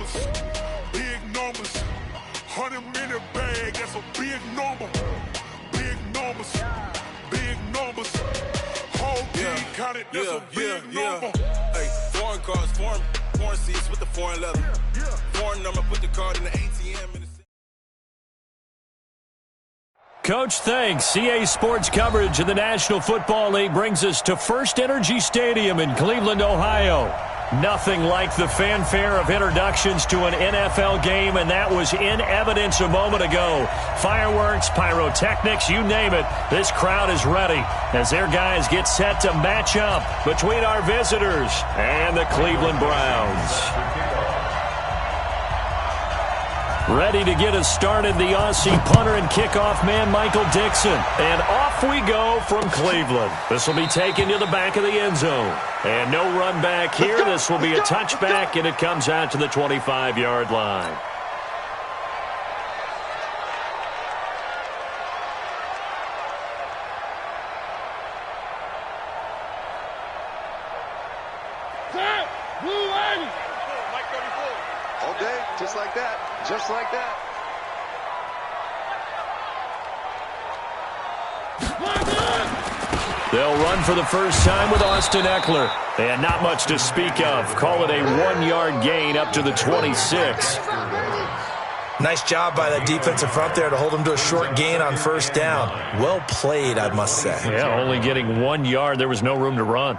numbers, big numbers. 100-minute bag, that's a big number. Big numbers, big numbers. Whole team counted, that's a big number. Hey, foreign cars, foreign seats with the foreign leather. Foreign number, put the card in the ATM. Coach, thanks. CA Sports coverage of the National Football League brings us to First Energy Stadium in Cleveland, Ohio. Nothing like the fanfare of introductions to an NFL game, and that was in evidence a moment ago. Fireworks, pyrotechnics, you name it. This crowd is ready as their guys get set to match up between our visitors and the Cleveland Browns. Ready to get us started, the Aussie punter and kickoff man, Michael Dixon. And off we go from Cleveland. This will be taken to the back of the end zone. And no run back here. This will be a touchback, and it comes out to the 25-yard line. Okay, just like that. Just like that. They'll run for the first time with Austin Eckler. And not much to speak of. Call it a 1-yard gain up to the 26. Nice job by that defensive front there to hold them to a short gain on first down. Well played, I must say. Yeah, only getting 1 yard. There was no room to run.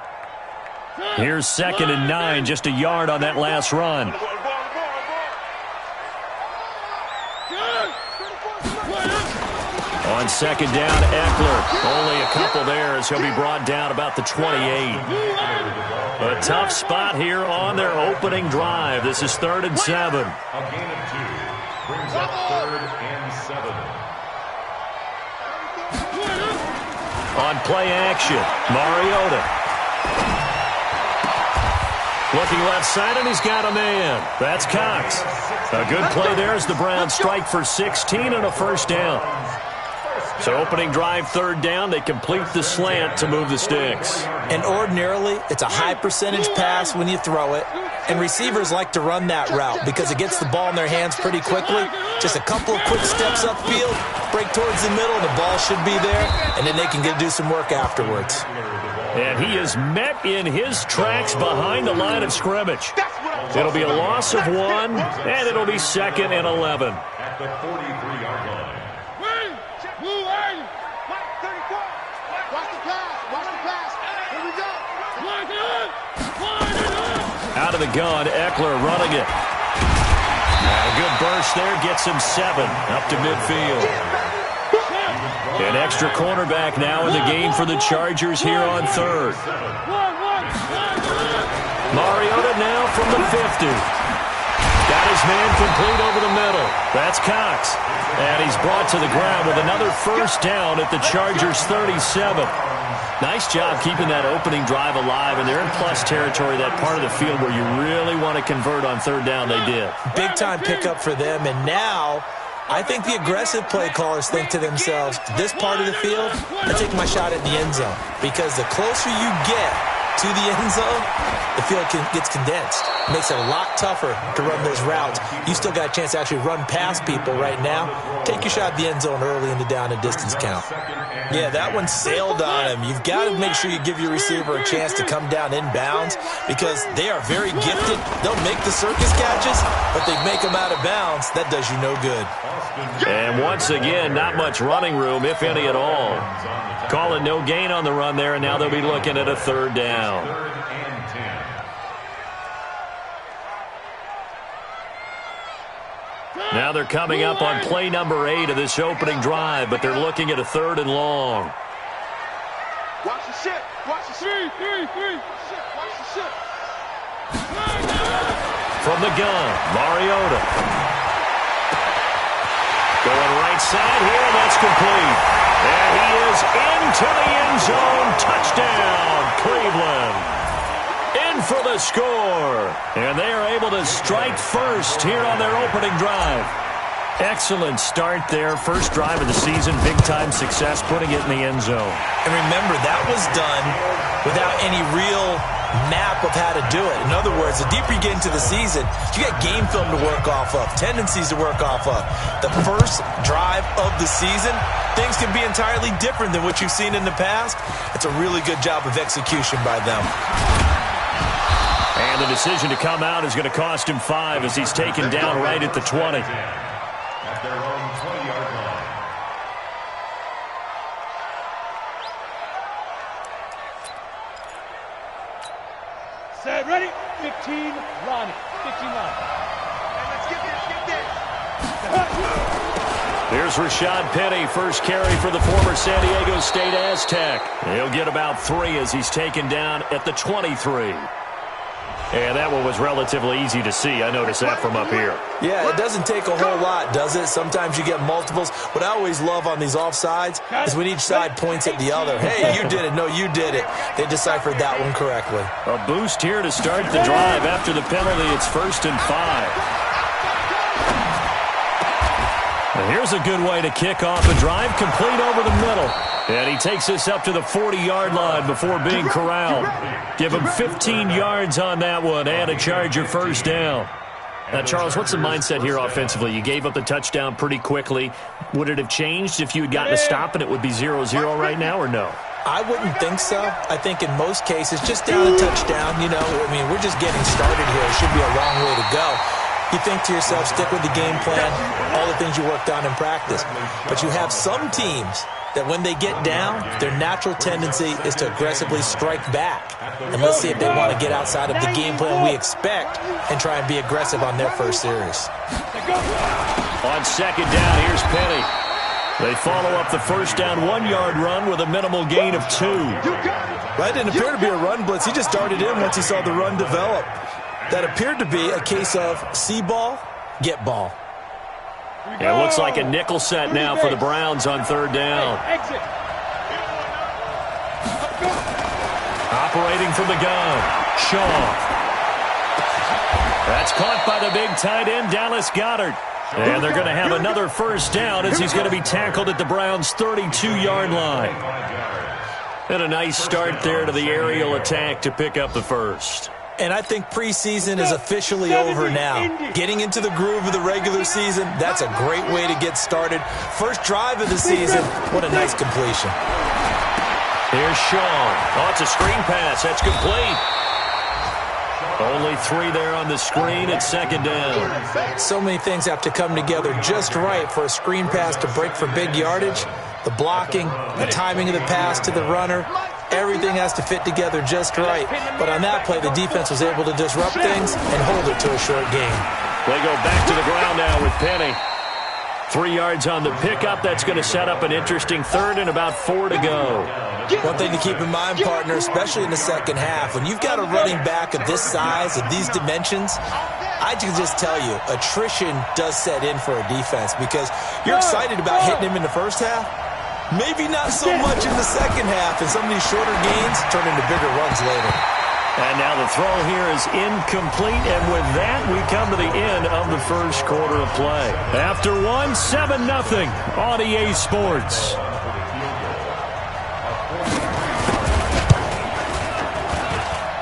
Here's 2nd and 9, just a yard on that last run. On 2nd down, Eckler. Only a couple there as he'll be brought down about the 28. A tough spot here on their opening drive. This is 3rd and 7. A gain of 2 brings up 3rd and 7. On play action, Mariota. Looking left side, and he's got a man. That's Cox. A good play there as the Browns strike for 16 and a first down. So opening drive, 3rd down, they complete the slant to move the sticks. And ordinarily, it's a high percentage pass when you throw it. And receivers like to run that route because it gets the ball in their hands pretty quickly. Just a couple of quick steps upfield, break towards the middle, the ball should be there, and then they can do some work afterwards. And he is met in his tracks behind the line of scrimmage. It'll be a loss of 1, and it'll be 2nd and 11. At the 43-yard line. Out of the gun, Eckler running it. And a good burst there, gets him 7 up to midfield. An extra cornerback now in the game for the Chargers here on 3rd. Mariota now from the 50. Got his man complete over the middle. That's Cox. And he's brought to the ground with another first down at the Chargers' 37. Nice job keeping that opening drive alive, and they're in plus territory, that part of the field where you really want to convert on 3rd down. They did. Big-time pickup for them, and now I think the aggressive play callers think to themselves, this part of the field, I take my shot at the end zone, because the closer you get to the end zone, the field gets condensed. It makes it a lot tougher to run those routes. You still got a chance to actually run past people right now. Take your shot at the end zone early in the down and distance count. Yeah, that one sailed on him. You've got to make sure you give your receiver a chance to come down inbounds because they are very gifted. They'll make the circus catches, but they make them out of bounds. That does you no good. And once again, not much running room, if any at all. Call it no gain on the run there, and now they'll be looking at a 3rd down. 3rd and 10. Now they're coming up on play number 8 of this opening drive, but they're looking at a 3rd and long. Watch the shit. Watch the shit. Watch the shit. From the gun, Mariota. Going right side here, and that's complete. And he is into the end zone. Touchdown, Cleveland. In for the score. And they are able to strike first here on their opening drive. Excellent start there. First drive of the season, big-time success, putting it in the end zone. And remember, that was done without any real map of how to do it. In other words, the deeper you get into the season, you got game film to work off of, tendencies to work off of. The first drive of the season, things can be entirely different than what you've seen in the past. It's a really good job of execution by them. And the decision to come out is going to cost him 5 as he's taken down right at the 20. At their own 20-yard line. Set, ready? 15, Ronnie. 15 line. And let's get this. Here's Rashad Penny, first carry for the former San Diego State Aztec. He'll get about 3 as he's taken down at the 23. And that one was relatively easy to see. I noticed that from up here. Yeah, it doesn't take a whole lot, does it? Sometimes you get multiples. What I always love on these offsides is when each side points at the other. Hey, you did it. No, you did it. They deciphered that one correctly. A boost here to start the drive. After the penalty, it's 1st and 5. And here's a good way to kick off a drive, complete over the middle. And he takes us up to the 40-yard line before being corralled. Give him 15 yards on that one and a Charger first down. Now, Charles, what's the mindset here offensively? You gave up the touchdown pretty quickly. Would it have changed if you had gotten a stop and it would be 0-0 right now, or no? I wouldn't think so. I think in most cases, just down a touchdown, you know, I mean, we're just getting started here. It should be a long way to go. You think to yourself, stick with the game plan, all the things you worked on in practice. But you have some teams that when they get down, their natural tendency is to aggressively strike back. And let's see if they want to get outside of the game plan we expect and try and be aggressive on their first series. On second down, here's Penny. They follow up the first down 1-yard run with a minimal gain of 2. That didn't appear to be a run blitz. He just darted in once he saw the run develop. That appeared to be a case of see ball, get ball. It looks like a nickel set now for the Browns on third down. Operating from the gun, Shaw. That's caught by the big tight end, Dallas Goedert. And they're going to have another first down as he's going to be tackled at the Browns' 32-yard line. And a nice start there to the aerial attack to pick up the first. And I think preseason is officially over now. Getting into the groove of the regular season, that's a great way to get started. First drive of the season, what a nice completion. Here's Shaw. Oh, it's a screen pass. That's complete. Only 3 there on the screen at second down. So many things have to come together just right for a screen pass to break for big yardage. The blocking, the timing of the pass to the runner, everything has to fit together just right. But on that play, the defense was able to disrupt things and hold it to a short gain. They go back to the ground now with Penny. 3 yards on the pickup. That's going to set up an interesting third and about 4 to go. One thing to keep in mind, partner, especially in the second half, when you've got a running back of this size, of these dimensions, I can just tell you, attrition does set in for a defense because you're excited about hitting him in the first half. Maybe not so much in the second half, and some of these shorter gains turn into bigger runs later. And now the throw here is incomplete, and with that, we come to the end of the first quarter of play. After 7-0 on EA Sports.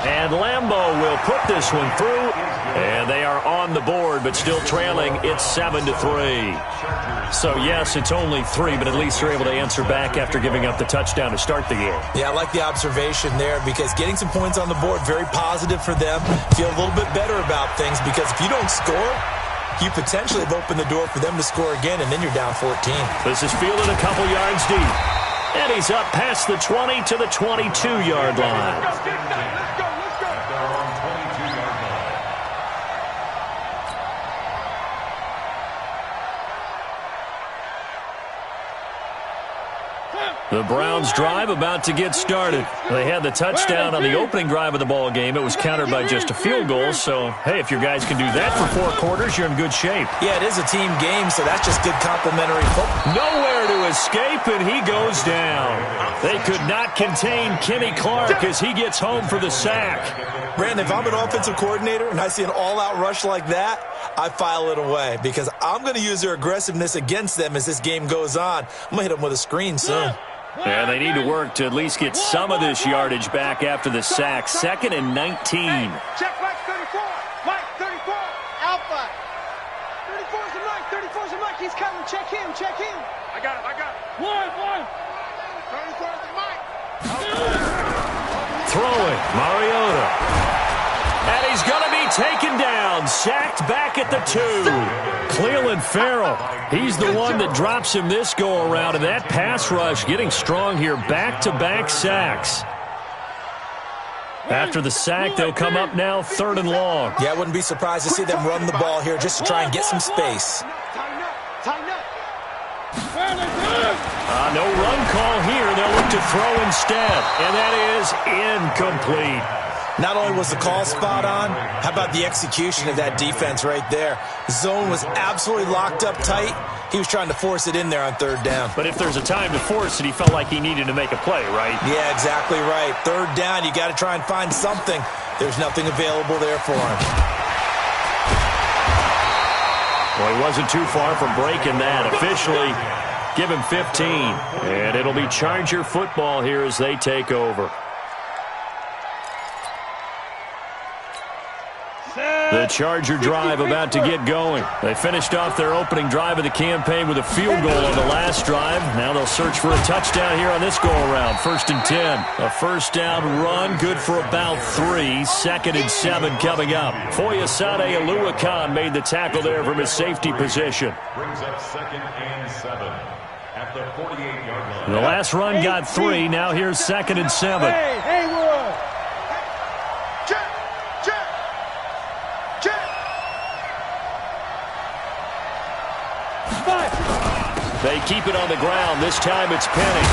And Lambeau will put this one through, and they are on the board, but still trailing. It's 7-3. So, yes, it's only 3, but at least they're able to answer back after giving up the touchdown to start the game. Yeah, I like the observation there because getting some points on the board, very positive for them. Feel a little bit better about things because if you don't score, you potentially have opened the door for them to score again, and then you're down 14. This is fielded a couple yards deep. And he's up past the 20 to the 22-yard line. The Browns drive about to get started. They had the touchdown on the opening drive of the ball game. It was countered by just a field goal. So, hey, if your guys can do that for 4 quarters, you're in good shape. Yeah, it is a team game, so that's just good complimentary football. Nowhere to escape, and he goes down. They could not contain Kenny Clark as he gets home for the sack. Brandon, if I'm an offensive coordinator and I see an all-out rush like that, I file it away because I'm going to use their aggressiveness against them as this game goes on. I'm going to hit them with a screen soon. Yeah, they need to work to at least get some of this yardage back after the sack. 2nd and 19. Check Mike 34. Mike 34. Alpha. 34's a Mike. 34's a Mike. He's coming. Check him. Check him. I got it. 1. 34's a Mike. Throwing. Mariota. And he's going to be taken down. Sacked back at the 2. Cleveland Farrell. He's the one that drops him this go-around. And that pass rush getting strong here. Back-to-back sacks. After the sack, they'll come up now 3rd and long. Yeah, I wouldn't be surprised to see them run the ball here just to try and get some space. Tighten up. No run call here. They'll look to throw instead. And that is incomplete. Not only was the call spot on, how about the execution of that defense right there? Zone was absolutely locked up tight. He was trying to force it in there on 3rd down. But if there's a time to force it, he felt like he needed to make a play, right? Yeah, exactly right. 3rd down, you got to try and find something. There's nothing available there for him. Well, he wasn't too far from breaking that. Officially, give him 15. And it'll be Charger football here as they take over. The Charger drive about to get going. They finished off their opening drive of the campaign with a field goal on the last drive. Now they'll search for a touchdown here on this go-around. 1st and 10. A 1st down run, good for about 3. 2nd and 7 coming up. Foyesade Oluwakan made the tackle there from his safety position. Brings up 2nd and 7 at the 48-yard line. The last run got 3. Now here's 2nd and 7. Hey, Haywood. They keep it on the ground. This time it's Penny.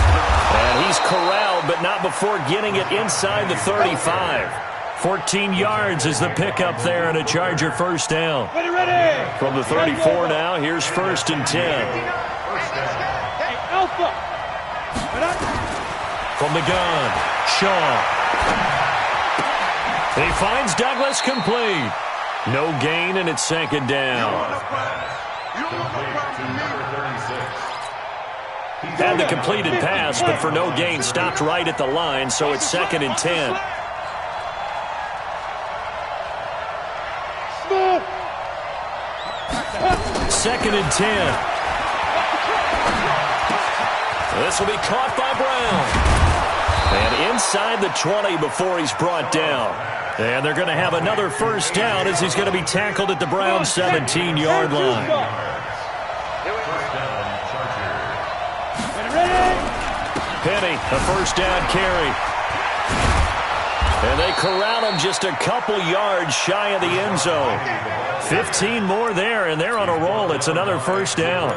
And he's corralled, but not before getting it inside the 35. 14 yards is the pickup there and a Charger 1st down. Ready. From the 34 now, here's 1st and 10. Hey, Alpha. From the gun, Shaw. He finds Douglas complete. No gain, and it's 2nd down. Had the completed pass, but for no gain, stopped right at the line, so it's 2nd and 10. Second and 10. This will be caught by Brown. And inside the 20 before he's brought down. And they're going to have another 1st down as he's going to be tackled at the Browns' 17-yard line. Penny, a 1st down carry. And they corral him just a couple yards shy of the end zone. 15 more there, and they're on a roll. It's another 1st down.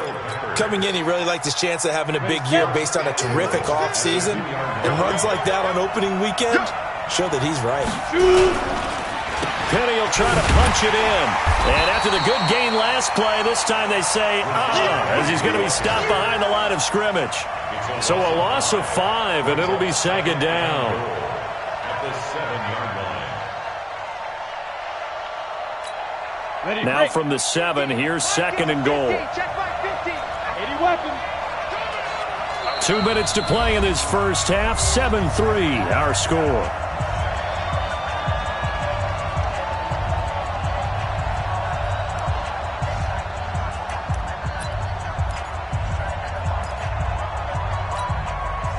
Coming in, he really liked his chance of having a big year based on a terrific offseason. And runs like that on opening weekend show that he's right. Penny will try to punch it in. And after the good gain last play, this time they say, as he's going to be stopped behind the line of scrimmage. So a loss of 5, and it'll be 2nd down. At the 7-yard line. Now from the 7, here's 2nd and goal. Check by 50. 80 weapon. 2 minutes to play in this 1st half. 7-3, our score.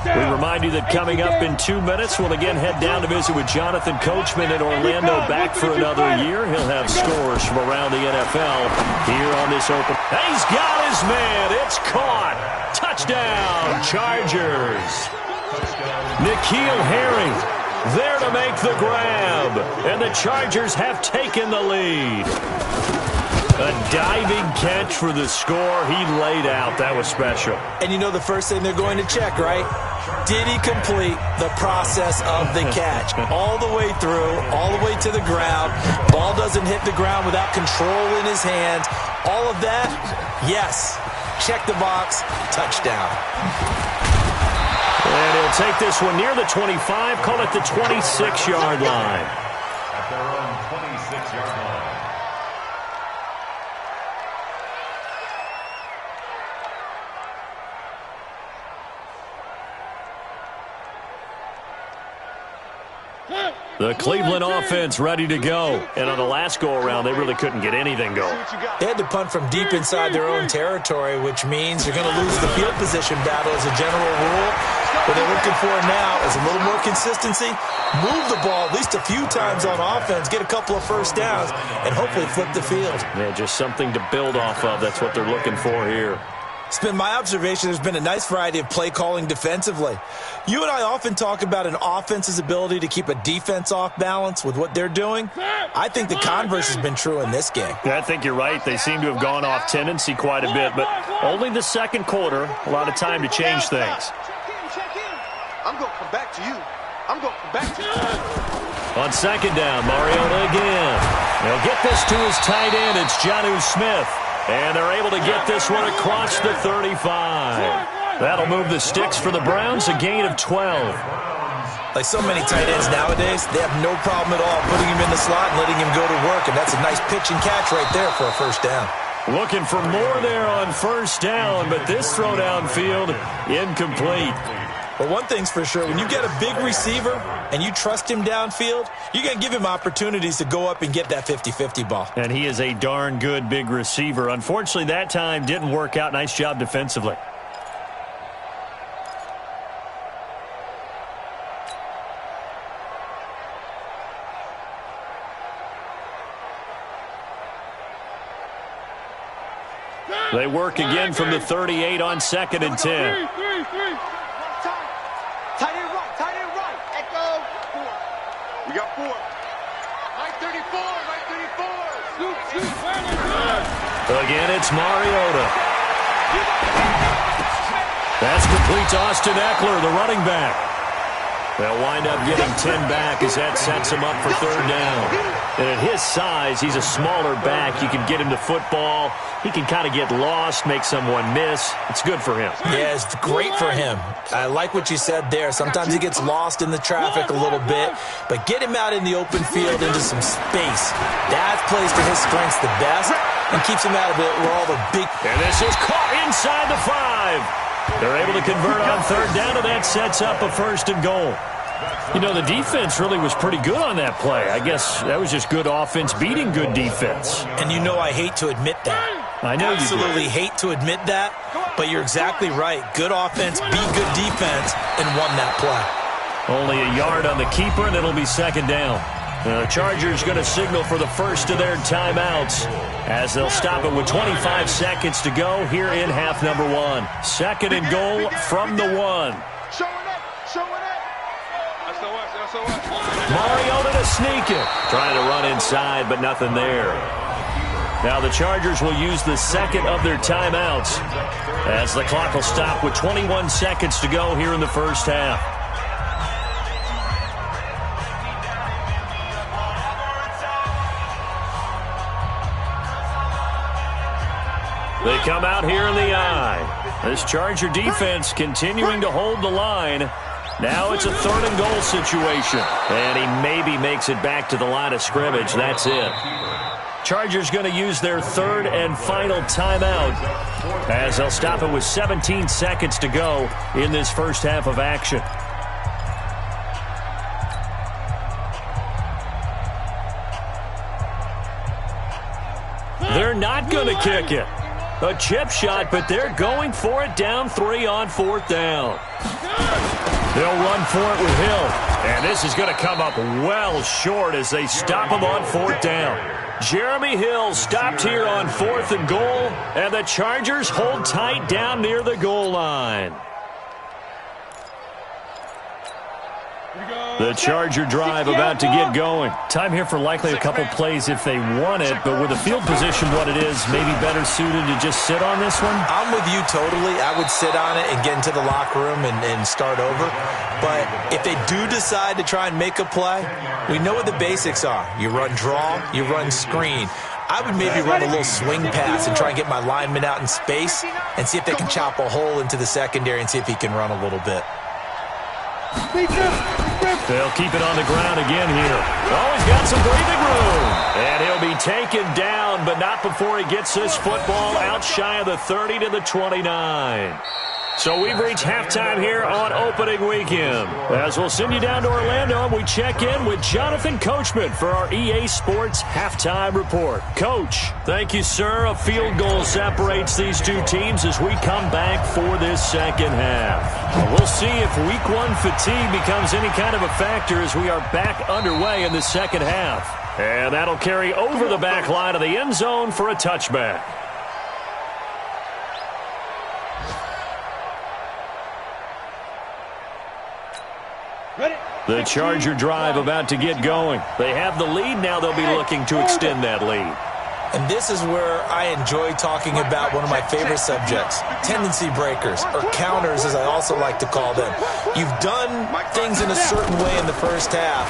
We remind you that coming up in 2 minutes, we'll again head down to visit with Jonathan Coachman in Orlando, back for another year. He'll have scores from around the NFL here on this open. He's got his man. It's caught. Touchdown, Chargers. N'Keal Harry there to make the grab. And the Chargers have taken the lead. A diving catch for the score. He laid out. That was special. And you know the first thing they're going to check, right? Did he complete the process of the catch? All the way through, all the way to the ground. Ball doesn't hit the ground without control in his hands. All of that, yes. Check the box, touchdown. And he'll take this one near the 25, call it the 26-yard line. At their own 26-yard line. The Cleveland offense ready to go. And on the last go-around, they really couldn't get anything going. They had to punt from deep inside their own territory, which means you're going to lose the field position battle as a general rule. What they're looking for now is a little more consistency, move the ball at least a few times on offense, get a couple of first downs, and hopefully flip the field. Yeah, just something to build off of. That's what they're looking for here. It's been my observation there's been a nice variety of play calling defensively. You and I often talk about an offense's ability to keep a defense off balance with what they're doing. I think the converse has been true in this game. Yeah, I think you're right. They seem to have gone off tendency quite a bit, but only the second quarter, a lot of time to change things. I'm going to come back to you. I'm going to come back to you. On second down, Mariota again. They'll get this to his tight end. It's Jonnu Smith. And they're able to get this one across the 35. That'll move the sticks for the Browns, a gain of 12. Like so many tight ends nowadays, they have no problem at all putting him in the slot and letting him go to work, and that's a nice pitch and catch right there for a first down. Looking for more there on first down, but this throw downfield, incomplete. But one thing's for sure, when you get a big receiver and you trust him downfield, you're going to give him opportunities to go up and get that 50-50 ball. And he is a darn good big receiver. Unfortunately, that time didn't work out. Nice job defensively. They work again from the 38 on 2nd and 10. Tight end right. Echo. 4. We got 4. Right 34. Again, it's Mariota. That's complete to Austin Eckler, the running back. They'll wind up getting 10 back as that sets him up for third down. And at his size, he's a smaller back. You can get him to football. He can kind of get lost, make someone miss. It's good for him. Yeah, it's great for him. I like what you said there. Sometimes he gets lost in the traffic a little bit, but get him out in the open field into some space. That plays to his strengths the best and keeps him out of it where all the big... And this is caught inside the 5. They're able to convert on third down, and that sets up a first and goal. You know, the defense really was pretty good on that play. I guess that was just good offense beating good defense. And you know I hate to admit that. I know you do. Absolutely hate to admit that, but you're exactly right. Good offense beat good defense and won that play. Only a yard on the keeper, and it'll be second down. The Chargers going to signal for the first of their timeouts as they'll stop it with 25 seconds to go here in half number 1. 2nd and goal from the 1. Showing it. Mariota to sneak it. Trying to run inside, but nothing there. Now the Chargers will use the second of their timeouts as the clock will stop with 21 seconds to go here in the first half. They come out here in the eye. This Charger defense continuing to hold the line. Now it's a 3rd and goal situation. And he maybe makes it back to the line of scrimmage. That's it. Chargers going to use their 3rd and final timeout as they'll stop it with 17 seconds to go in this first half of action. They're not going to kick it. A chip shot, but they're going for it down 3 on 4th down. They'll run for it with Hill. And this is going to come up well short as they stop him on 4th down. Jeremy Hill stopped here on 4th and goal, and the Chargers hold tight down near the goal line. The Charger drive about to get going. Time here for likely a couple plays if they want it, but with the field position what it is, maybe better suited to just sit on this one? I'm with you totally. I would sit on it and get into the locker room and start over. But if they do decide to try and make a play, we know what the basics are. You run draw, you run screen. I would maybe run a little swing pass and try and get my lineman out in space and see if they can chop a hole into the secondary and see if he can run a little bit. They'll keep it on the ground again here. Oh, he's got some breathing room. And he'll be taken down, but not before he gets this football out shy of the 30 to the 29. So we've reached halftime here on opening weekend. As we'll send you down to Orlando, we check in with Jonathan Coachman for our EA Sports Halftime Report. Coach, thank you, sir. A field goal separates these two teams as we come back for this second half. We'll see if Week 1 fatigue becomes any kind of a factor as we are back underway in the second half. And that'll carry over the back line of the end zone for a touchback. The Charger drive about to get going. They have the lead. Now they'll be looking to extend that lead. And this is where I enjoy talking about one of my favorite subjects, tendency breakers, or counters as I also like to call them. You've done things in a certain way in the first half,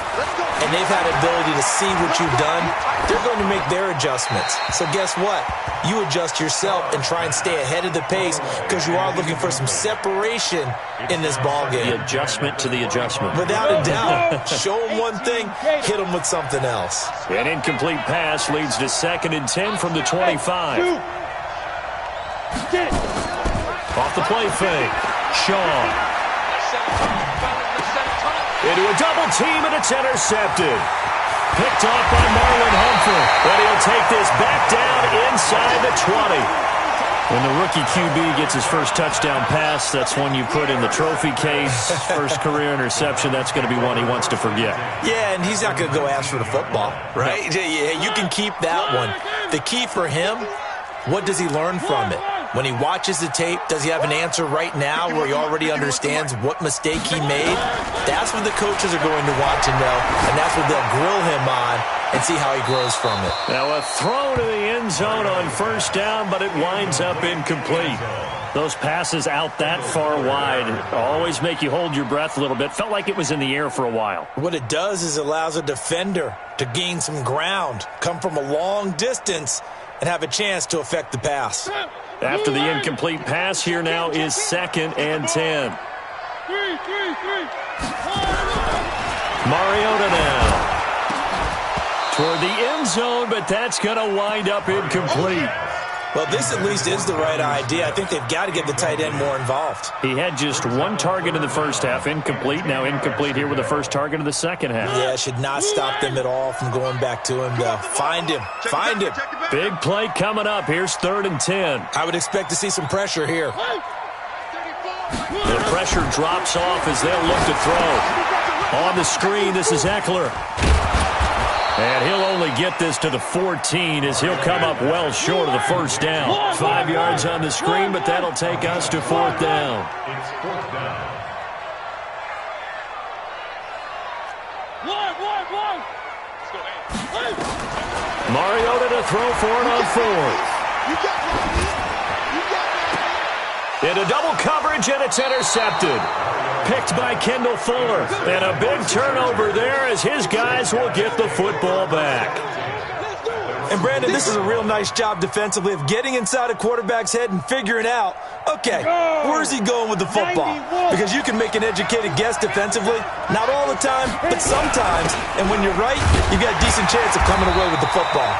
and they've had ability to see what you've done. They're going to make their adjustments. So guess what? You adjust yourself and try and stay ahead of the pace because you are looking for some separation in this ballgame. The adjustment to the adjustment. Without a doubt. Show them one thing, hit them with something else. An incomplete pass leads to 2nd and 10 from the 25. Off the play fake. Shaw. Into a double team, and it's intercepted. Picked off by Marlon Humphrey. But he'll take this back down inside the 20. When the rookie QB gets his first touchdown pass, that's one you put in the trophy case. First career interception, that's going to be one he wants to forget. Yeah, and he's not going to go ask for the football, right? Yeah, you can keep that one. The key for him, what does he learn from it? When he watches the tape, does he have an answer right now where he already understands what mistake he made? That's what the coaches are going to want to know, and that's what they'll grill him on and see how he grows from it. Now a throw to the end zone on first down, but it winds up incomplete. Those passes out that far wide always make you hold your breath a little bit. Felt like it was in the air for a while. What it does is it allows a defender to gain some ground, come from a long distance, and have a chance to affect the pass. After the incomplete pass, here now is 2nd and 10. Mariota now toward the end zone, but that's going to wind up incomplete. Well, this at least is the right idea. I think they've got to get the tight end more involved. He had just one target in the first half, incomplete. Now incomplete here with the first target of the second half. Yeah, it should not stop them at all from going back to him, though. Find him. Find him. Big play coming up. Here's 3rd and 10. I would expect to see some pressure here. The pressure drops off as they'll look to throw. On the screen, this is Eckler. And he'll only get this to the 14 as he'll come up well short of the first down. 5 yards on the screen, but that'll take us to 4th down. It's 4th down. Mariota to throw for it on 4th. Into double coverage, and it's intercepted. Picked by Kendall Fuller. And a big turnover there as his guys will get the football back. And, Brandon, this is a real nice job defensively of getting inside a quarterback's head and figuring out, okay, where's he going with the football? Because you can make an educated guess defensively. Not all the time, but sometimes. And when you're right, you've got a decent chance of coming away with the football.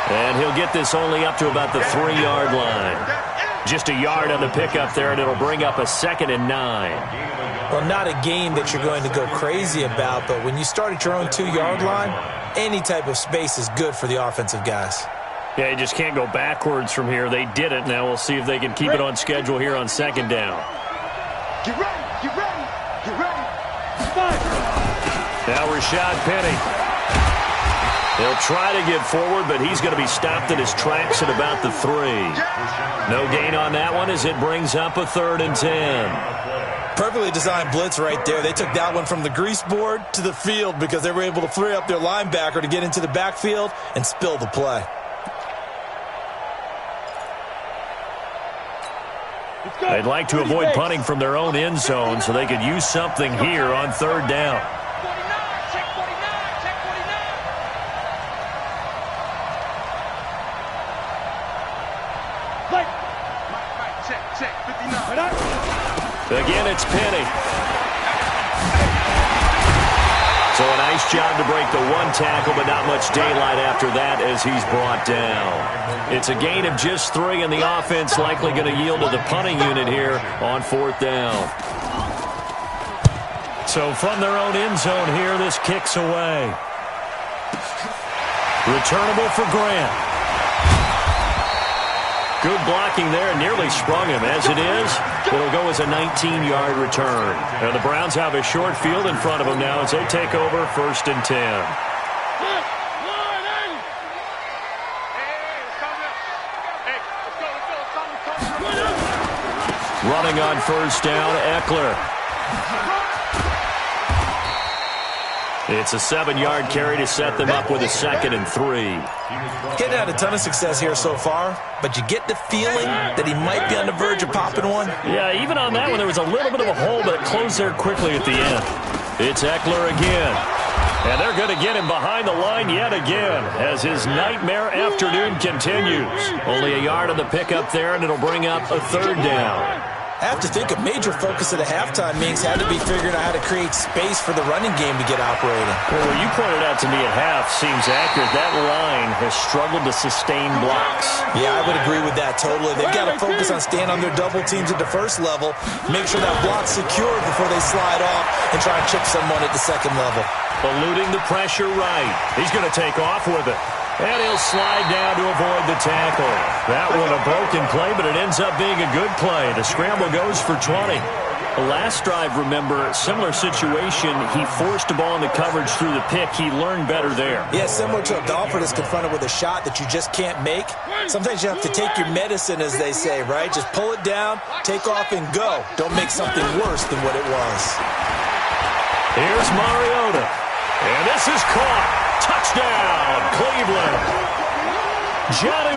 And he'll get this only up to about the 3-yard line. Just a yard on the pickup there, and it'll bring up a 2nd and 9. Well, not a game that you're going to go crazy about, but when you start at your own 2-yard line, any type of space is good for the offensive guys. Yeah, you just can't go backwards from here. They did it. Now we'll see if they can keep it on schedule here on 2nd down. Get ready, get ready, get ready. Five. Now Rashad Penny. He'll try to get forward, but he's going to be stopped in his tracks at about the 3. No gain on that one as it brings up a 3rd and 10. Perfectly designed blitz right there. They took that one from the grease board to the field because they were able to free up their linebacker to get into the backfield and spill the play. They'd like to avoid punting from their own end zone so they could use something here on third down. Again, it's Penny. So a nice job to break the one tackle, but not much daylight after that as he's brought down. It's a gain of just 3, and the offense likely going to yield to the punting unit here on fourth down. So from their own end zone here, this kicks away. Returnable for Grant. Good blocking there, nearly sprung him. As it is, it'll go as a 19-yard return. Now the Browns have a short field in front of them now as they take over 1st and 10. Running on first down, Eckler. It's a 7-yard carry to set them up with a 2nd and 3. Getting had a ton of success here so far, but you get the feeling that he might be on the verge of popping one. Yeah, even on that one, there was a little bit of a hole, but it closed there quickly at the end. It's Eckler again. And they're going to get him behind the line yet again as his nightmare afternoon continues. Only a yard on the pickup there, and it'll bring up a 3rd down. I have to think a major focus of the halftime meetings had to be figuring out how to create space for the running game to get operating. Well, what you pointed out to me at half seems accurate. That line has struggled to sustain blocks. Yeah, I would agree with that totally. They've got to focus on staying on their double teams at the first level, make sure that block's secured before they slide off and try and chip someone at the second level. Eluding the pressure right. He's going to take off with it. And he'll slide down to avoid the tackle. That one a broken play, but it ends up being a good play. The scramble goes for 20. The last drive, remember, similar situation. He forced the ball into coverage through the pick. He learned better there. Yeah, similar to a golfer that's confronted with a shot that you just can't make. Sometimes you have to take your medicine, as they say, right? Just pull it down, take off, and go. Don't make something worse than what it was. Here's Mariota. And this is caught. Touchdown, Cleveland. Johnny.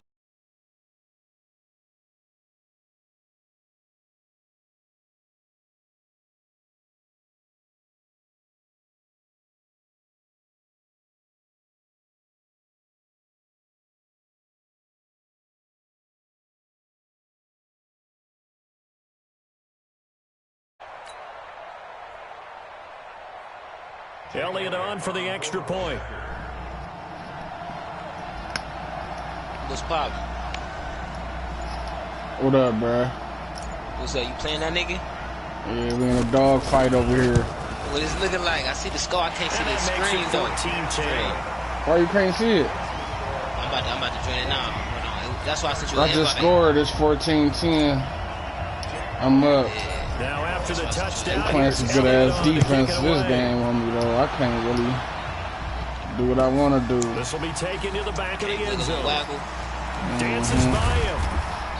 Elliott on for the extra point. What's poppin'? What up, bruh? What's up? You playing that nigga? Yeah, we in a dog fight over here. What is it looking like? I see the score. I can't see the screen though. Why you can't see it? I'm about to join it now. Hold on. That's why I sent you. I just scored. It's 14-10. I'm up. Now after the touchdown, they playing some good ass defense this game on me though. I can't really do what I want to do. This will be taken to the back of the end zone. Dances by him.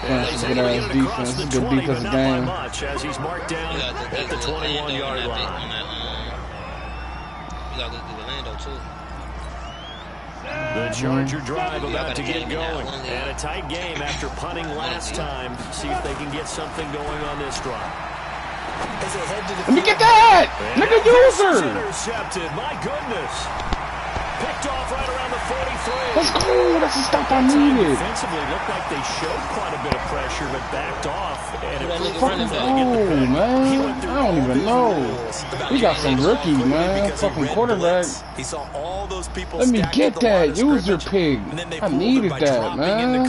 Playing some good ass defense. It's a good defensive game. As he's marked down at the 21-yard line. You gotta go through Orlando too. The Charger drive about to get going. And a tight game after punting last time. See if they can get something going on this drive. Let me get that! Nigga, user! Intercepted, my goodness. Picked off right around the 43. Let's go! That's the stuff I needed. Defensively looked like they showed quite a bit of pressure, but backed off. And it fucking man. I don't even know. We got some rookies, man. Fucking quarterback. He saw all those people. Let me get that user pig. I needed that, man.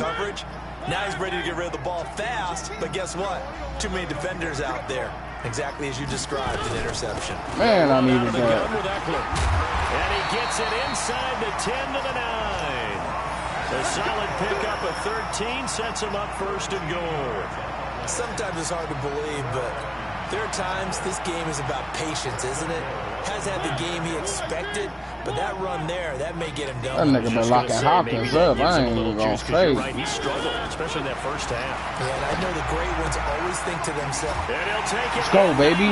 Now he's ready to get rid of the ball fast, but guess what? Too many defenders out there. Exactly as you described, an interception. Man, I needed that. And he gets it inside the 10 to the 9. A solid pickup of 13 sets him up 1st and goal. Sometimes it's hard to believe, but there are times this game is about patience, isn't it? has had the game he expected, but that run there, that may get him going. That nigga been locking Hopkins up. I ain't even gonna fake. Right, he struggled, especially in that first half. Yeah, and I know the great ones always think to themselves. And he'll take it. Let's go, baby.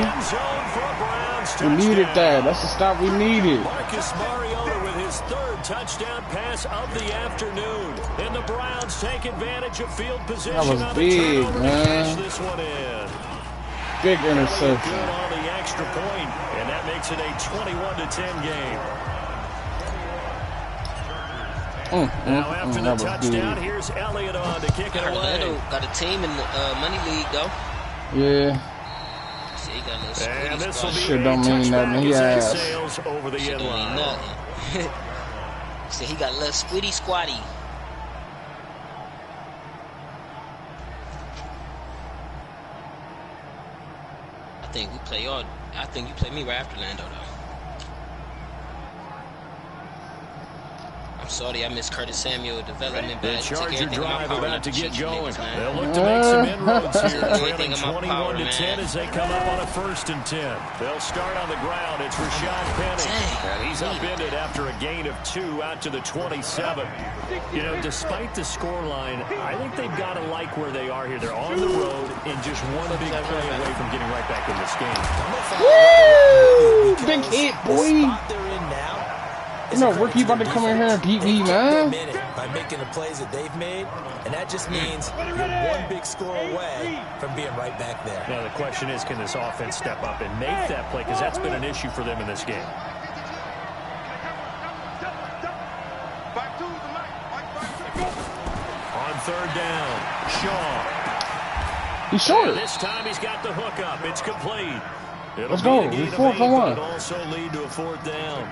We needed that. That's the stop we needed. Marcus Mariota with his third touchdown pass of the afternoon. And the Browns take advantage of field position. That was big, man. This one in. Big interception. Good on the extra point, and that makes it a 21-10 game. Now after the touchdown, here's Elliott on to kick it away. Orlando got a team in the Money League, though. Yeah. See, he got a little And this will be Shit don't mean nothing. He ass. sails over the shit end don't line. mean nothing. See, he got a little squiddy squatty. I think you play me right after Lando, though. I'm sorry, I missed Curtis Samuel development. The Charger drive about to get going. They'll look to make some inroads here, Everything trailing in my power, 21-10 as they come up on a 1st and 10. They'll start on the ground. It's Rashad Penny. And he's upended after a gain of 2 out to the 27. You know, despite the scoreline, I think they've got to like where they are here. They're on the road and just one big play away from getting right back in this game. Woo! Big hit, boy. They're in now. You know, Ricky about to come in here and beat me, man. By making the plays that they've made, and that just means you're one big score away from being right back there. Now, the question is, can this offense step up and make that play? Because that's been an issue for them in this game. On 3rd down, Shaw. He's short. And this time he's got the hook up. It's complete. Let's go. We're 4 for 1. It'll also lead to a 4th down.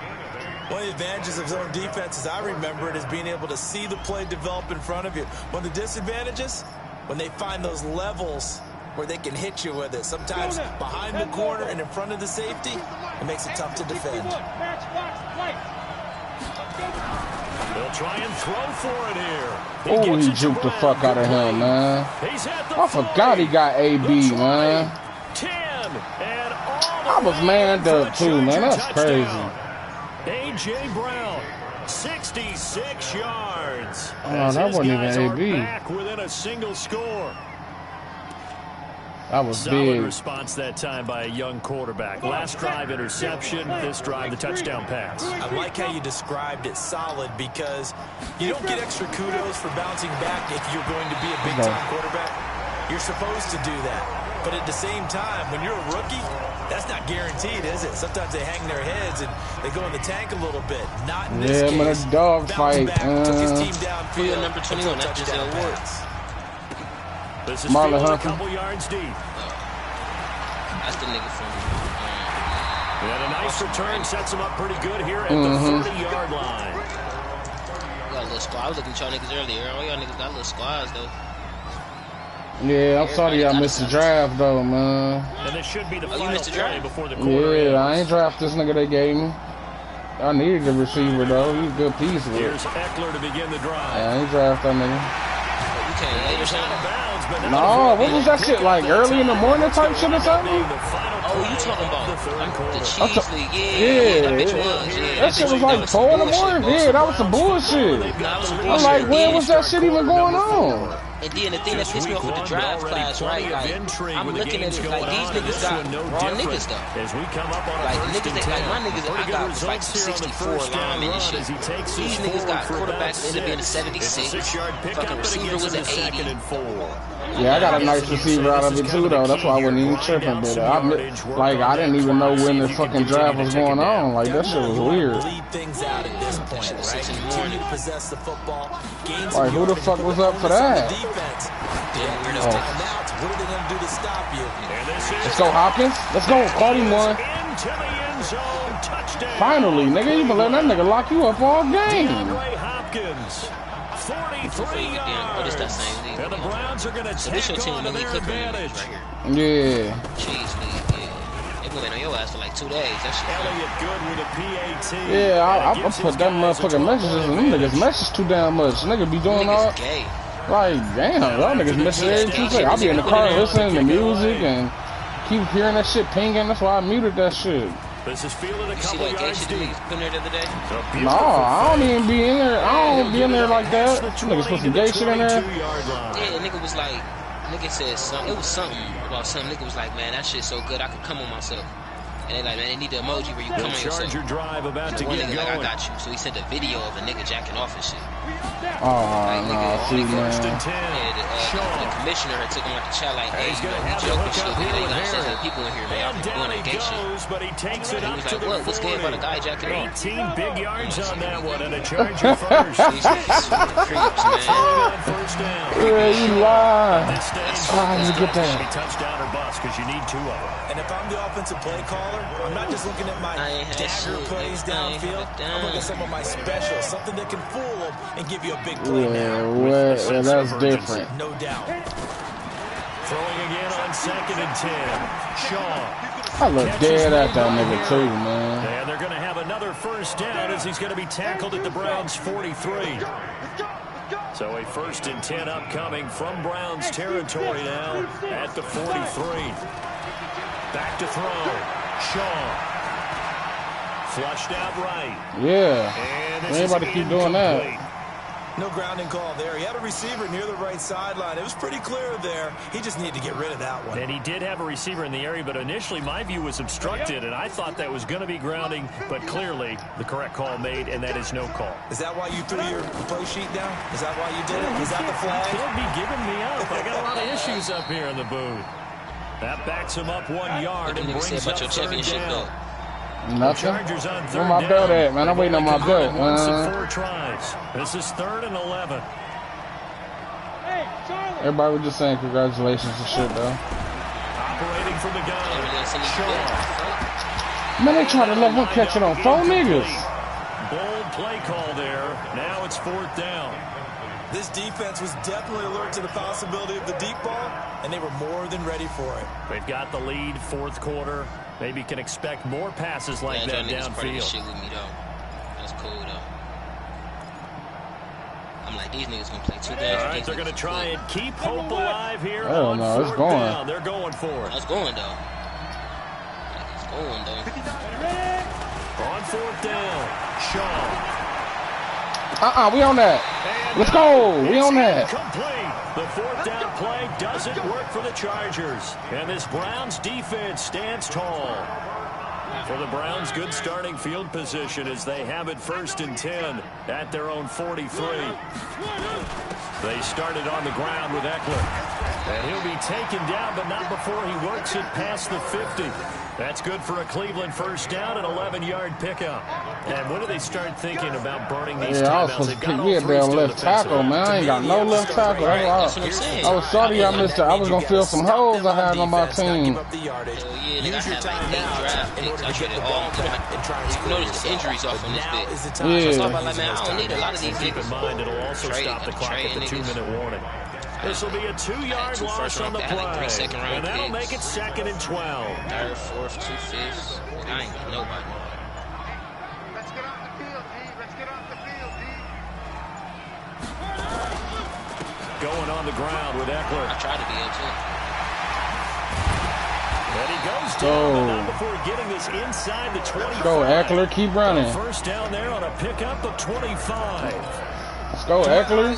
One of the advantages of zone defense, as I remember it, is being able to see the play develop in front of you. One of the disadvantages, when they find those levels where they can hit you with it. Sometimes behind the corner and in front of the safety, it makes it tough to defend. They'll try and throw for it here. Oh, he juked the fuck out of him, man. I forgot he got AB, man. 10 and I was manned up too, man. That's crazy. A.J. Brown, 66 yards. Oh, that wasn't even AB. Back within a single score. That was Solid big. response that time by a young quarterback. Last drive interception, this drive the touchdown pass. I like how you described it, solid, because you don't get extra kudos for bouncing back if you're going to be a big-time quarterback. You're supposed to do that. But at the same time, when you're a rookie, that's not guaranteed, is it? Sometimes they hang their heads and they go in the tank a little bit. Not in this case. Yeah, but a dog fight. Took his team downfield. Number 21, that just works. This is Marlon a Humphrey. couple yards deep. That's the nigga from. And a nice return sets him up pretty good here at the 30-yard line. Got a little squad. I was looking at y'all niggas earlier. All y'all niggas got little squads though. Yeah, I'm sorry I missed the draft though, man. And this should be the final missed the play draft? before the quarter Yeah, I ends. ain't draft this nigga they gave me. I needed the receiver though. He's a good piece of it. Here's Eckler to begin the drive. I ain't draft that nigga. You can't later He's out of time. bounds, but No, what was that shit like? Early in the morning type shit or something? Oh, you talking about the Cheese League? Yeah, that bitch was. Yeah, that shit was like 4 in the morning. Yeah, that was some bullshit. I'm like, when was that shit even going on? And then the thing that pissed me off with the drive class, right? Like, I'm looking at it like these niggas got raw niggas though. Like niggas, like my niggas, I got like 64 linemen and shit. These niggas got quarterbacks that ended up being a 76. Fucking receiver was an 80. Yeah, I got a nice receiver out of it too though. That's why I wasn't even tripping. But I didn't even know when the fucking draft was going on. Like that shit was weird. Like who the fuck was up for that? Let's go, Hopkins. Let's go. Caught him one. Finally, nigga. You been letting that nigga lock you up all game. 43 yards. And the Browns are going to take on to their advantage. Yeah. Cheese League, yeah. They went on your ass for like 2 days. That shit. Elliott good with a PAT. Yeah, I put that motherfucking messages in them niggas message too damn much. Nigga be doing all. Gay. Like, damn, y'all niggas message every 2 seconds. I'll be in the car listening to music and keep hearing that shit pinging. That's why I muted that shit. This is fielded a You see couple that gay yards shit deep. that put in there the other day? No, I don't even be in there. I don't be in there like that. Niggas put some gay shit in there. Yeah, nigga was like, nigga said something. It was something about something. Nigga was like, man, that shit's so good, I could come on myself. And they like, man, they need the emoji where you come on yourself. Charger drive about to one get nigga going. like, I got you. So he sent a video of a nigga jacking off and shit. Oh, Like, no, nigga, see, First man. and 10. The commissioner had took him out the chat like, hey, you know, he joking shit. You know, there's some people in here, man, And doing down that he gay shit. goes, but he takes it He up was to like, the what? What's gay about a 40. guy jacking off? 18 big yards on that one, and a Charger first. These niggas creeps, man. On first down. Yeah, you lie. This stage, How did you get that? a touchdown or bust because you need two of them. And if I'm the offensive play caller, I'm not just looking at my dagger plays downfield. I'm looking at some of my specials, something that can fool them and give you a big play now. Yeah, that's different. No doubt. Throwing again on 2nd and 10. Shaw. I look dead at that nigga too, man. And they're going to have another first down as he's going to be tackled at the Browns' 43. So a 1st and 10 upcoming from Browns territory now at the 43. Back to throw. Shaw. Flushed out right. Yeah. Anybody keep doing that. No grounding call there. He had a receiver near the right sideline. It was pretty clear there. He just needed to get rid of that one. And he did have a receiver in the area, but initially my view was obstructed, and I thought that was going to be grounding, but clearly the correct call made, and that is no call. Is that why you threw your play sheet down? Is that why you did it? Is that the flag? He'll be giving me up. I got a lot of issues up here in the booth. That backs him up 1 yard and brings up third down. Nothing. Chargers on Where my belt at, man? I'm waiting on my belt, Once man. of 4 tries. This is 3rd and 11. Everybody was just saying congratulations and shit, though. Operating from the gun. Shaw. Man, they tried to let him catch it on 4 niggas. Bold play call there. Now it's 4th down. This defense was definitely alert to the possibility of the deep ball, and they were more than ready for it. They've got the lead, 4th quarter. Maybe can expect more passes like that downfield. Shit with me, though. That's cool, though. I'm like, these niggas gonna play 2 games. All right, they're gonna try and keep hope alive here. Oh no, it's going. Down. They're going for it. It's going, though. It's going, though. On 4th down, Shaw. We on that. Let's go. We on that. Complete. The 4th down play doesn't work for the Chargers. And this Browns defense stands tall. For the Browns, good starting field position as they have it 1st and 10 at their own 43. They started on the ground with Eckler. And he'll be taken down, but not before he works it past the 50. That's good for a Cleveland first down, an 11-yard pickup. And when do they start thinking about burning these timeouts? They've got all 3 still left tackle, man. I ain't got no left tackle. I was sorry I missed it. I was going to fill some holes I had on my team. Use your time now in order to get the ball back and try and notice the injuries off on this bit. Yeah. So I like, man, I don't need a lot of these Keep in mind, it'll also stop the clock at the 2-minute warning. This will be a 2-yard loss on the play. And that'll make it 2nd and 12. 3rd, 4th, 2 5ths. I ain't got nobody. Let's get off the field, D. Let's get off the field, D. Going on the ground with Eckler. I tried to be able to. And he goes down, but not before getting this inside the 25. Go, Eckler. Keep running. First down there on a pickup of 25. Let's go, Eckler.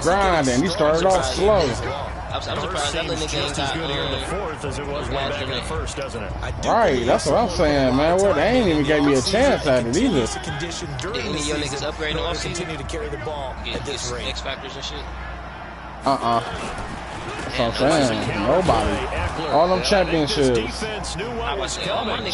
Grinding. He started off slow. I'm surprised that little nigga ain't got good here in the 4th as it was way back in the 1st, doesn't it? Right, that's what I'm saying, man. Well, they ain't even gave me a chance at it either. Any of your niggas upgrading off continue to carry the ball at this rate. X Factors and shit? That's what I'm saying. Nobody. All them championships.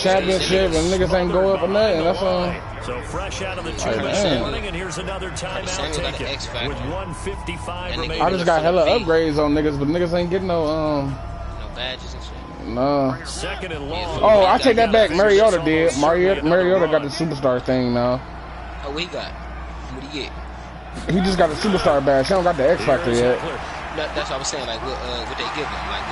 Championship and niggas ain't go up or nothing. That's all. So fresh out of the 2-minute warning, and here's another timeout taken with 1:55 remaining. I just got hella upgrades on niggas, but niggas ain't getting no no badges and shit. No. 2nd and long. Oh, I take that back. Mariota did. Mariota got the superstar thing now. Oh, what he got? What he get? He just got the superstar badge. He don't got the X Factor yet. That's what I was saying. Like, what they give him? Like,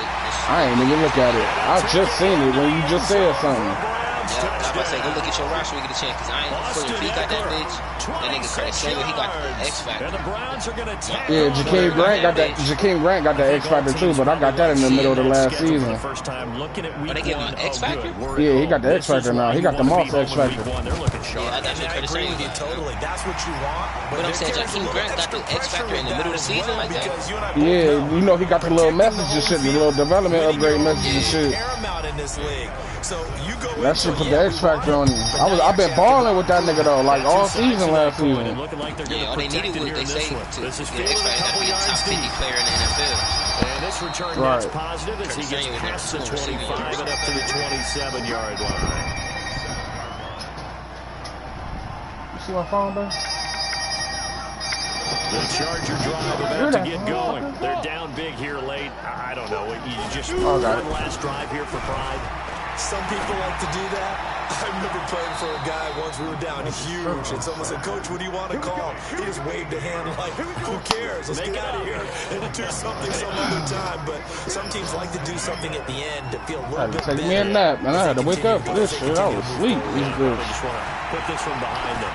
I ain't even look at it. I just seen it when you just said something. Yeah, I was about to say, go look at your roster when you get a chance, because I ain't fucking if he got that bitch. nigga Craig Sager, he got the X Factor. And the Browns are gonna yeah, Jakeem Grant got that. Jakeem Grant got the X Factor too, but I got that in the middle of the last season. First time looking at week they give him an X Factor? Yeah, he got the X Factor now. He got the Moss X Factor. Yeah, I thought you were trying to say that. Totally, that's what you want. But I'm saying Jakeem Grant got the X Factor in the middle of the season like that. Yeah, you know he got the little message and shit, the little development upgrade message and shit. That shit put the X Factor on him. I've been balling with that nigga though, like all season last season. Yeah, all they needed was they say to get X Factor to be a top 50 player in the NFL. And this return gets positive as he gets past the 25 and up to the 27-yard line. You see my phone, bro? The Charger drive about to get going. They're down big here late. I don't know. You just one last drive here for pride. Some people like to do that. I remember playing for a guy once. We were down huge, and someone said, "Coach, what do you want to call?" He just waved a hand like, "Who cares? Let's get out of here and do something some other time." But some teams like to do something at the end to feel a little bit better. Take me a nap, man. I had to wake up for this shit. I was asleep. These good. I just want to put this one behind them.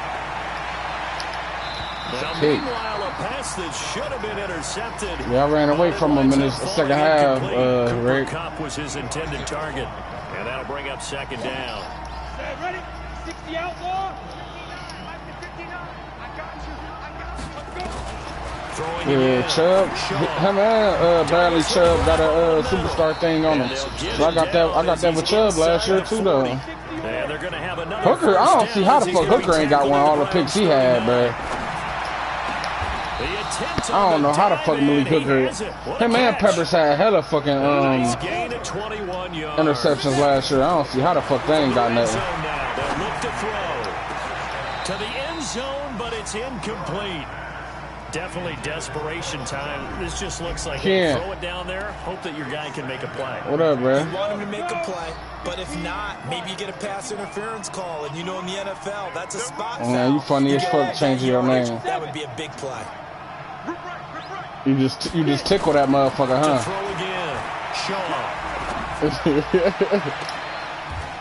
Now, meanwhile, a pass that should have been intercepted. Yeah, I ran away from him in the second half. Cooper Kupp was his intended target. And that'll bring up second down. Ready? 60 outlaw. Yeah, Chubb. Him and Bradley Chubb got a superstar thing on him. So I got that with Chubb last year too, though. Hooker, I don't see how the fuck Hooker ain't got one of all the picks he had, bro. I don't know how the fuck Malik Hooker. Him and Peppers had hella fucking interceptions last year. I don't see how the fuck they ain't got nothing. Look to throw to the end zone, but it's incomplete. Definitely desperation time. This just looks like you throw it down there. Hope that your guy can make a play. What up, bro? You want him to make a play, but if not, maybe you get a pass interference call. And you know in the NFL, that's a spot foul. Man, you funny as fuck changing your name. That would be a big play. You just tickle that motherfucker, huh? Throw again, Shaw.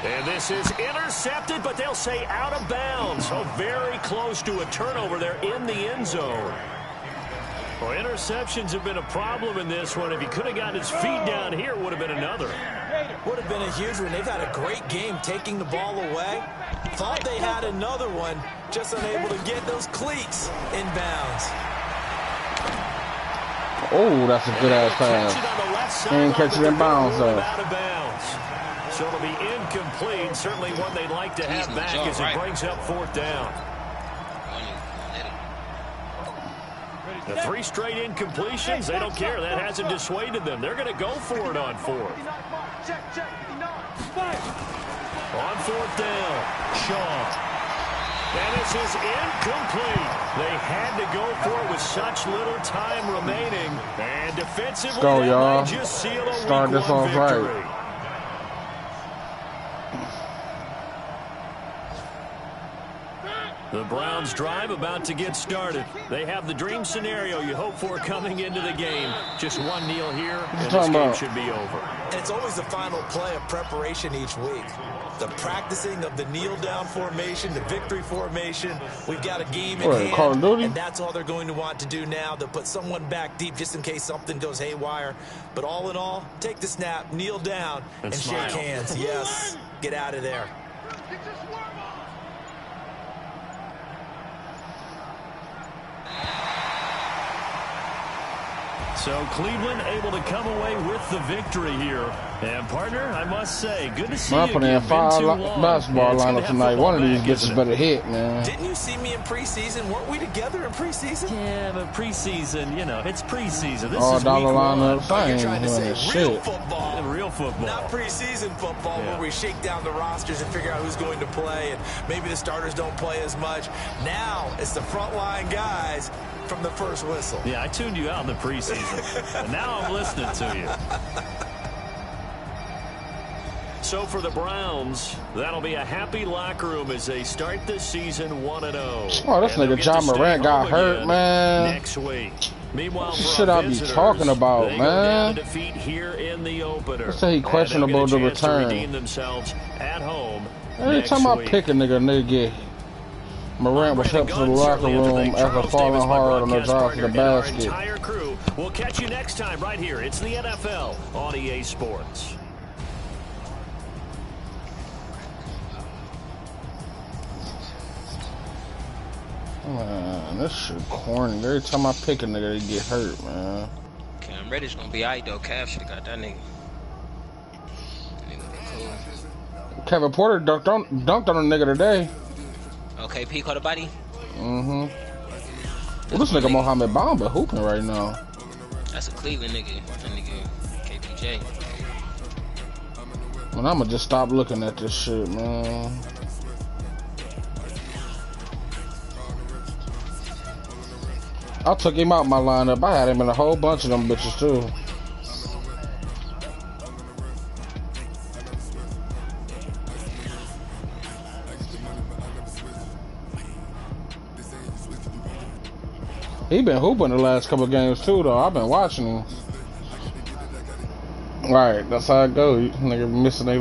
And this is intercepted, but they'll say out of bounds. So very close to a turnover there in the end zone. Well, interceptions have been a problem in this one. If he could have gotten his feet down here, it would have been another. Would have been a huge one. They've had a great game taking the ball away. Thought they had another one, just unable to get those cleats in bounds. Oh, that's a good ass pass. And catch it in bounds, though. So it'll be incomplete. Certainly one they'd like to have back as it brings up fourth down. The 3 straight incompletions, they don't care. That hasn't dissuaded them. They're going to go for it on fourth. On fourth down, Shaw. And this is incomplete. They had to go for it with such little time remaining. And defensively, y'all. Just seal a Start this off victory. right. The Browns drive about to get started. They have the dream scenario you hope for coming into the game. Just one kneel here, and this game should be over. And it's always the final play of preparation each week. The practicing of the kneel-down formation, the victory formation. We've got a game in hand, Call of Duty? and that's all they're going to want to do now. They'll put someone back deep just in case something goes haywire. But all in all, take the snap, kneel down, and shake hands. Yes, get out of there. So Cleveland able to come away with the victory here. And partner, I must say, good to see you. I'm putting in 5 basketball lineup tonight. One of these bitches better hit, man. Didn't you see me in preseason? Weren't we together in preseason? Yeah, but preseason, you know, it's preseason. This all is dollar week lineup. You're trying to say real football. Real football. Not preseason football where we shake down the rosters and figure out who's going to play, and maybe the starters don't play as much. Now it's the frontline guys from the first whistle. Yeah, I tuned you out in the preseason, and now I'm listening to you. So for the Browns, that'll be a happy locker room as they start this season 1-0. Oh, this nigga John Morant got hurt, man. Next week. Meanwhile, shit I be talking about, man. Defeat here in the opener. Let's say he questionable to return. Redeem themselves at home. Every time I pick a nigga get Morant was helped to the locker room after falling hard on the drive to the basket. We'll catch you next time right here. It's the NFL on EA Sports. Man, this shit corny. Every time I pick a nigga, they get hurt, man. Cam Reddish gonna be alright though. Cav should've got that nigga. Cool. Kevin Porter dunked on a nigga today. Okay, P caught a body. Well, this nigga Mohamed Bamba hooping right now. That's a Cleveland nigga. That nigga KPJ. Man, I'ma just stop looking at this shit, man. I took him out my lineup. I had him in a whole bunch of them bitches too. He been hooping the last couple games too, though. I've been watching him. Right, that's how it goes. Nigga missing a